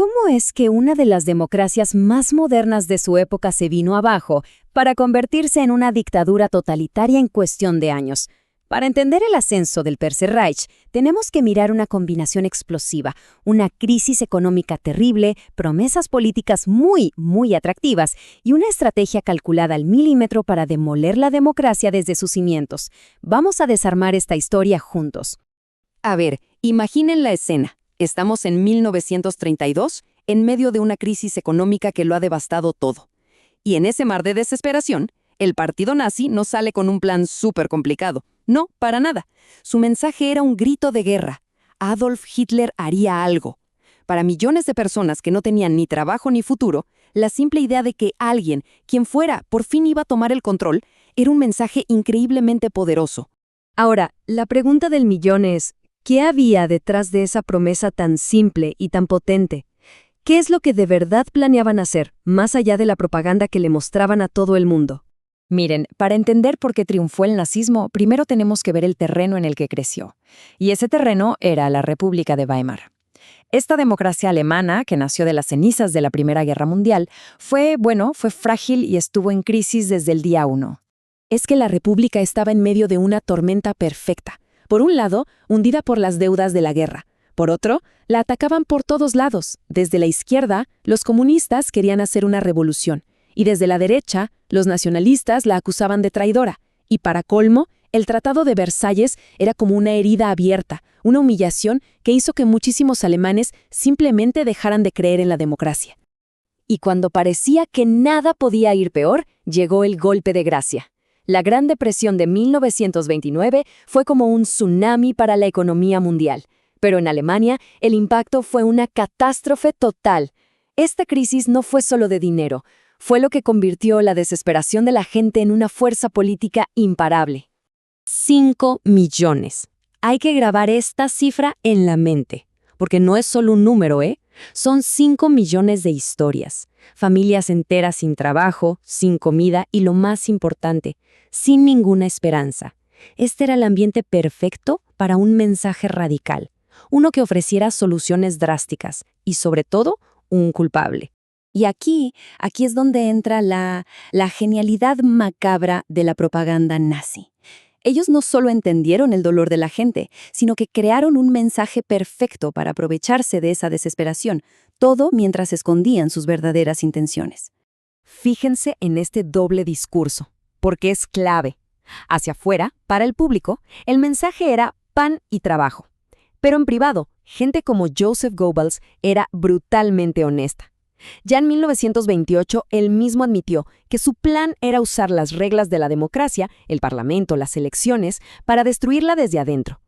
¿Cómo es que una de las democracias más modernas de su época se vino abajo para convertirse en una dictadura totalitaria en cuestión de años? Para entender el ascenso del Tercer Reich, tenemos que mirar una combinación explosiva, una crisis económica terrible, promesas políticas muy atractivas y una estrategia calculada al milímetro para demoler la democracia desde sus cimientos. Vamos a desarmar esta historia juntos. A ver, imaginen la escena. Estamos en 1932, en medio de una crisis económica que lo ha devastado todo. Y en ese mar de desesperación, el partido nazi no sale con un plan súper complicado. No, para nada. Su mensaje era un grito de guerra. Adolf Hitler haría algo. Para millones de personas que no tenían ni trabajo ni futuro, la simple idea de que alguien, quien fuera, por fin iba a tomar el control, era un mensaje increíblemente poderoso. Ahora, la pregunta del millón es, ¿qué había detrás de esa promesa tan simple y tan potente? ¿Qué es lo que de verdad planeaban hacer, más allá de la propaganda que le mostraban a todo el mundo? Miren, para entender por qué triunfó el nazismo, primero tenemos que ver el terreno en el que creció. Y ese terreno era la República de Weimar. Esta democracia alemana, que nació de las cenizas de la Primera Guerra Mundial, fue frágil y estuvo en crisis desde el día 1. Es que la República estaba en medio de una tormenta perfecta. Por un lado, hundida por las deudas de la guerra. Por otro, la atacaban por todos lados. Desde la izquierda, los comunistas querían hacer una revolución. Y desde la derecha, los nacionalistas la acusaban de traidora. Y para colmo, el Tratado de Versalles era como una herida abierta, una humillación que hizo que muchísimos alemanes simplemente dejaran de creer en la democracia. Y cuando parecía que nada podía ir peor, llegó el golpe de gracia. La Gran Depresión de 1929 fue como un tsunami para la economía mundial. Pero en Alemania, el impacto fue una catástrofe total. Esta crisis no fue solo de dinero, fue lo que convirtió la desesperación de la gente en una fuerza política imparable. 5 millones. Hay que grabar esta cifra en la mente, porque no es solo un número, Son 5 millones de historias. Familias enteras sin trabajo, sin comida y lo más importante, sin ninguna esperanza. Este era el ambiente perfecto para un mensaje radical, uno que ofreciera soluciones drásticas y, sobre todo, un culpable. Y aquí es donde entra la genialidad macabra de la propaganda nazi. Ellos no solo entendieron el dolor de la gente, sino que crearon un mensaje perfecto para aprovecharse de esa desesperación, todo mientras escondían sus verdaderas intenciones. Fíjense en este doble discurso, porque es clave. Hacia afuera, para el público, el mensaje era pan y trabajo. Pero en privado, gente como Joseph Goebbels era brutalmente honesta. Ya en 1928, él mismo admitió que su plan era usar las reglas de la democracia, el parlamento, las elecciones, para destruirla desde adentro.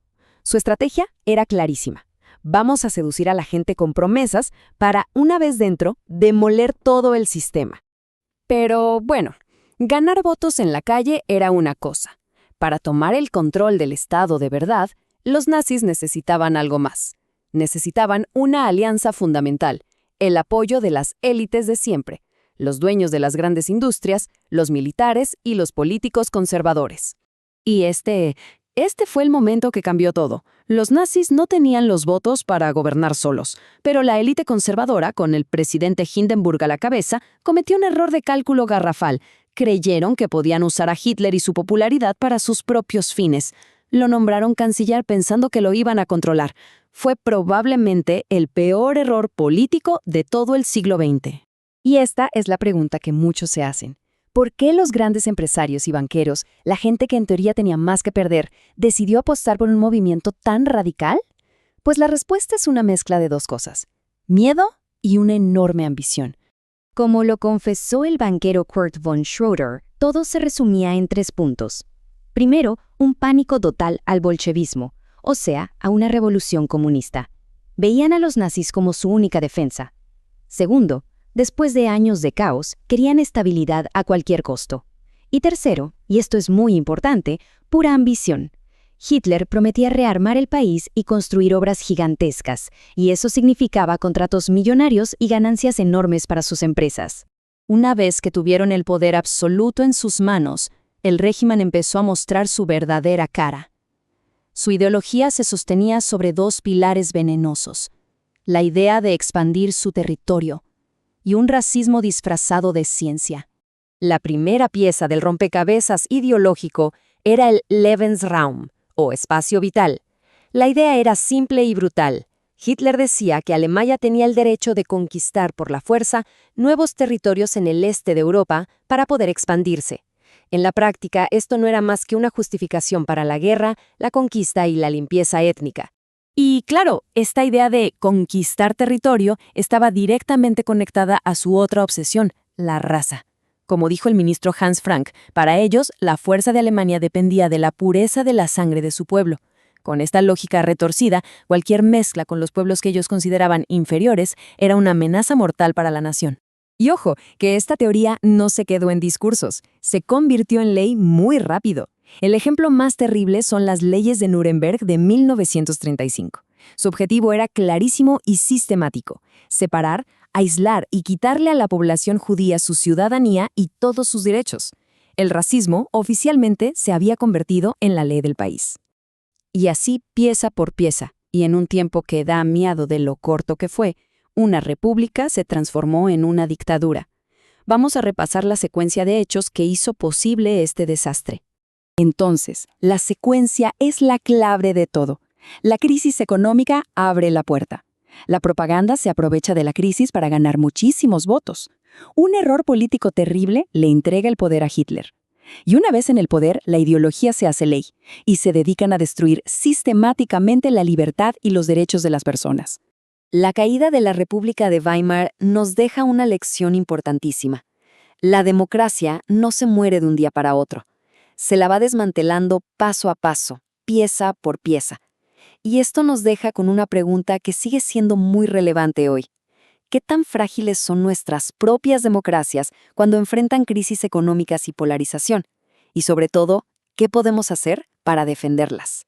Su estrategia era clarísima. Vamos a seducir a la gente con promesas para, una vez dentro, demoler todo el sistema. Pero bueno, ganar votos en la calle era una cosa. Para tomar el control del Estado de verdad, los nazis necesitaban algo más. Necesitaban una alianza fundamental, el apoyo de las élites de siempre, los dueños de las grandes industrias, los militares y los políticos conservadores. Y este fue el momento que cambió todo. Los nazis no tenían los votos para gobernar solos, pero la élite conservadora, con el presidente Hindenburg a la cabeza, cometió un error de cálculo garrafal. Creyeron que podían usar a Hitler y su popularidad para sus propios fines. Lo nombraron canciller pensando que lo iban a controlar. Fue probablemente el peor error político de todo el siglo XX. Y esta es la pregunta que muchos se hacen. ¿Por qué los grandes empresarios y banqueros, la gente que en teoría tenía más que perder, decidió apostar por un movimiento tan radical? Pues la respuesta es una mezcla de dos cosas: miedo y una enorme ambición. Como lo confesó el banquero Kurt von Schröder, todo se resumía en 3 puntos. Primero, un pánico total al bolchevismo, o sea, a una revolución comunista. Veían a los nazis como su única defensa. Segundo, después de años de caos, querían estabilidad a cualquier costo. Y tercero, y esto es muy importante, pura ambición. Hitler prometía rearmar el país y construir obras gigantescas, y eso significaba contratos millonarios y ganancias enormes para sus empresas. Una vez que tuvieron el poder absoluto en sus manos, el régimen empezó a mostrar su verdadera cara. Su ideología se sostenía sobre 2 pilares venenosos: la idea de expandir su territorio, y un racismo disfrazado de ciencia. La primera pieza del rompecabezas ideológico era el Lebensraum, o espacio vital. La idea era simple y brutal. Hitler decía que Alemania tenía el derecho de conquistar por la fuerza nuevos territorios en el este de Europa para poder expandirse. En la práctica, esto no era más que una justificación para la guerra, la conquista y la limpieza étnica. Y claro, esta idea de conquistar territorio estaba directamente conectada a su otra obsesión, la raza. Como dijo el ministro Hans Frank, para ellos la fuerza de Alemania dependía de la pureza de la sangre de su pueblo. Con esta lógica retorcida, cualquier mezcla con los pueblos que ellos consideraban inferiores era una amenaza mortal para la nación. Y ojo, que esta teoría no se quedó en discursos, se convirtió en ley muy rápido. El ejemplo más terrible son las leyes de Nuremberg de 1935. Su objetivo era clarísimo y sistemático: separar, aislar y quitarle a la población judía su ciudadanía y todos sus derechos. El racismo oficialmente se había convertido en la ley del país. Y así, pieza por pieza, y en un tiempo que da miedo de lo corto que fue, una república se transformó en una dictadura. Vamos a repasar la secuencia de hechos que hizo posible este desastre. Entonces, la secuencia es la clave de todo. La crisis económica abre la puerta. La propaganda se aprovecha de la crisis para ganar muchísimos votos. Un error político terrible le entrega el poder a Hitler. Y una vez en el poder, la ideología se hace ley, y se dedican a destruir sistemáticamente la libertad y los derechos de las personas. La caída de la República de Weimar nos deja una lección importantísima. La democracia no se muere de un día para otro. Se la va desmantelando paso a paso, pieza por pieza. Y esto nos deja con una pregunta que sigue siendo muy relevante hoy. ¿Qué tan frágiles son nuestras propias democracias cuando enfrentan crisis económicas y polarización? Y sobre todo, ¿qué podemos hacer para defenderlas?